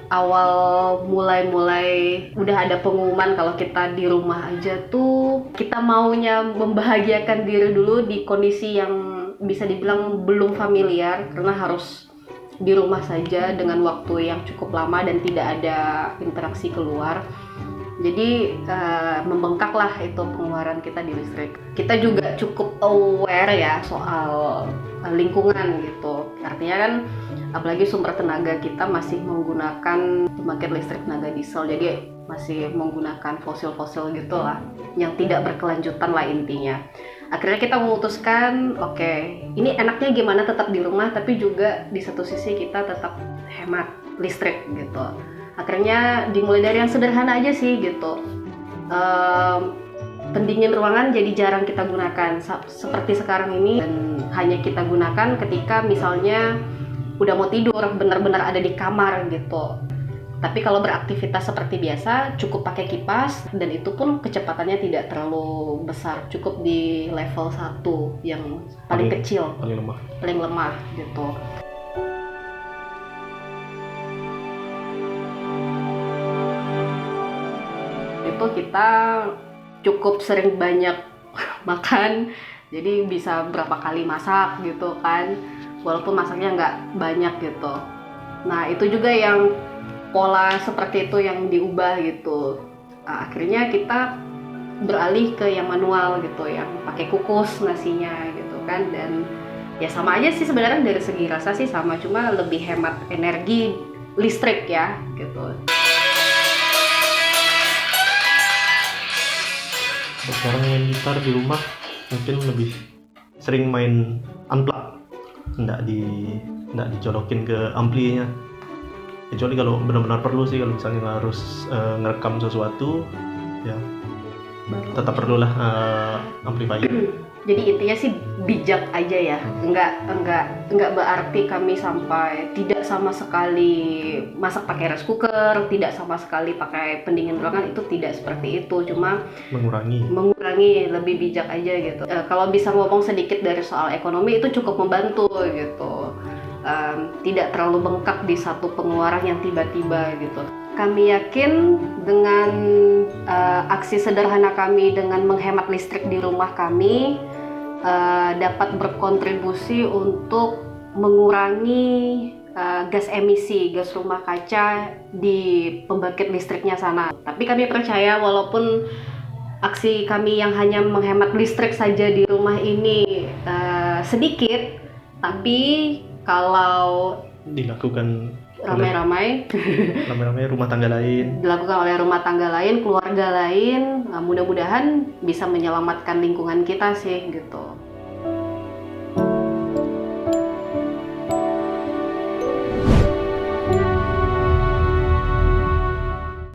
awal mulai udah ada pengumuman kalau kita di rumah aja tuh kita maunya membahagiakan diri dulu di kondisi yang bisa dibilang belum familiar karena harus di rumah saja dengan waktu yang cukup lama dan tidak ada interaksi keluar. Jadi membengkaklah itu pengeluaran kita di listrik. Kita juga cukup aware ya soal lingkungan gitu. Artinya kan apalagi sumber tenaga kita masih menggunakan pembangkit listrik tenaga diesel. Jadi masih menggunakan fosil-fosil gitu lah yang tidak berkelanjutan lah intinya. Akhirnya kita memutuskan oke, ini enaknya gimana tetap di rumah tapi juga di satu sisi kita tetap hemat listrik gitu. Akhirnya dimulai dari yang sederhana aja sih gitu. Pendingin ruangan jadi jarang kita gunakan seperti sekarang ini, dan hanya kita gunakan ketika misalnya udah mau tidur benar-benar ada di kamar gitu. Tapi kalau beraktivitas seperti biasa cukup pakai kipas, dan itu pun kecepatannya tidak terlalu besar, cukup di level 1 yang paling kecil, paling lemah gitu. Itu kita cukup sering banyak makan, jadi bisa berapa kali masak gitu kan, walaupun masaknya nggak banyak gitu. Nah itu juga yang pola seperti itu yang diubah gitu. Nah, akhirnya kita beralih ke yang manual gitu, yang pakai kukus nasinya gitu kan, dan ya sama aja sih sebenarnya dari segi rasa sih sama, cuma lebih hemat energi listrik ya gitu. Sekarang main gitar di rumah mungkin lebih sering main unplug, nggak dicolokin ke amplinya, kecuali kalau benar-benar perlu sih. Kalau misalnya harus ngerekam sesuatu ya tetap perlulah amplifier. Jadi intinya sih bijak aja ya, nggak berarti kami sampai tidak sama sekali masak pakai rice cooker, tidak sama sekali pakai pendingin ruangan, itu tidak seperti itu, cuma mengurangi lebih bijak aja gitu. Kalau bisa ngomong sedikit dari soal ekonomi, itu cukup membantu gitu. Tidak terlalu bengkak di satu pengeluaran yang tiba-tiba gitu. Kami yakin dengan aksi sederhana kami dengan menghemat listrik di rumah kami dapat berkontribusi untuk mengurangi gas emisi, gas rumah kaca di pembangkit listriknya sana. Tapi kami percaya walaupun aksi kami yang hanya menghemat listrik saja di rumah ini sedikit, tapi kalau dilakukan ramai-ramai rumah tangga lain, dilakukan oleh rumah tangga lain, keluarga lain, mudah-mudahan bisa menyelamatkan lingkungan kita sih gitu.